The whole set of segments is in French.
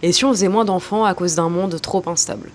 Et si on faisait moins d'enfants à cause d'un monde trop instable?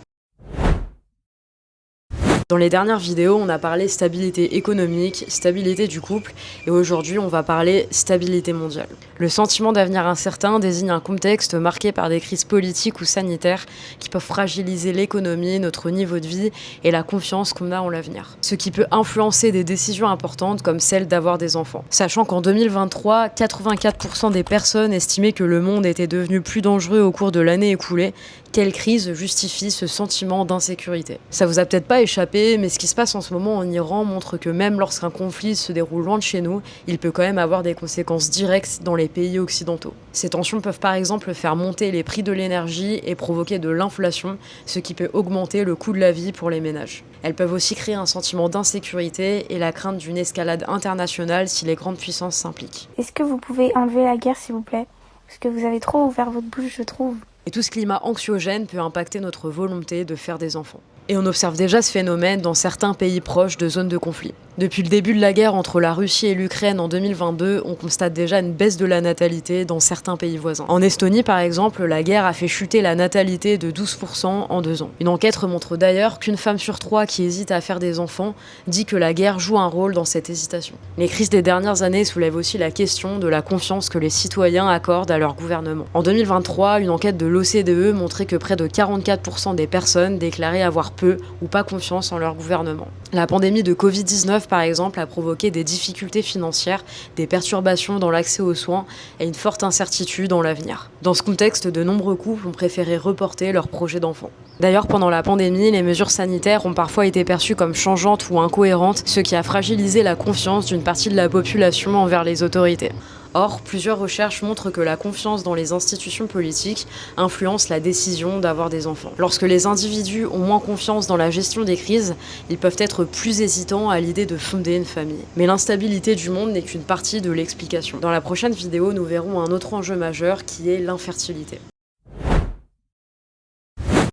Dans les dernières vidéos, on a parlé stabilité économique, stabilité du couple, et aujourd'hui, on va parler stabilité mondiale. Le sentiment d'avenir incertain désigne un contexte marqué par des crises politiques ou sanitaires qui peuvent fragiliser l'économie, notre niveau de vie et la confiance qu'on a en l'avenir. Ce qui peut influencer des décisions importantes comme celle d'avoir des enfants. Sachant qu'en 2023, 84% des personnes estimaient que le monde était devenu plus dangereux au cours de l'année écoulée. Quelle crise justifie ce sentiment d'insécurité? Ça vous a peut-être pas échappé, mais ce qui se passe en ce moment en Iran montre que même lorsqu'un conflit se déroule loin de chez nous, il peut quand même avoir des conséquences directes dans les pays occidentaux. Ces tensions peuvent par exemple faire monter les prix de l'énergie et provoquer de l'inflation, ce qui peut augmenter le coût de la vie pour les ménages. Elles peuvent aussi créer un sentiment d'insécurité et la crainte d'une escalade internationale si les grandes puissances s'impliquent. Est-ce que vous pouvez enlever la guerre s'il vous plaît? Parce que vous avez trop ouvert votre bouche, je trouve. Et tout ce climat anxiogène peut impacter notre volonté de faire des enfants. Et on observe déjà ce phénomène dans certains pays proches de zones de conflit. Depuis le début de la guerre entre la Russie et l'Ukraine en 2022, on constate déjà une baisse de la natalité dans certains pays voisins. En Estonie, par exemple, la guerre a fait chuter la natalité de 12% en 2 ans. Une enquête montre d'ailleurs qu'une femme sur 3 qui hésite à faire des enfants dit que la guerre joue un rôle dans cette hésitation. Les crises des dernières années soulèvent aussi la question de la confiance que les citoyens accordent à leur gouvernement. En 2023, une enquête de l'OCDE montrait que près de 44% des personnes déclaraient avoir peu ou pas confiance en leur gouvernement. La pandémie de Covid-19, par exemple, a provoqué des difficultés financières, des perturbations dans l'accès aux soins et une forte incertitude dans l'avenir. Dans ce contexte, de nombreux couples ont préféré reporter leur projet d'enfant. D'ailleurs, pendant la pandémie, les mesures sanitaires ont parfois été perçues comme changeantes ou incohérentes, ce qui a fragilisé la confiance d'une partie de la population envers les autorités. Or, plusieurs recherches montrent que la confiance dans les institutions politiques influence la décision d'avoir des enfants. Lorsque les individus ont moins confiance dans la gestion des crises, ils peuvent être plus hésitants à l'idée de fonder une famille. Mais l'instabilité du monde n'est qu'une partie de l'explication. Dans la prochaine vidéo, nous verrons un autre enjeu majeur qui est l'infertilité.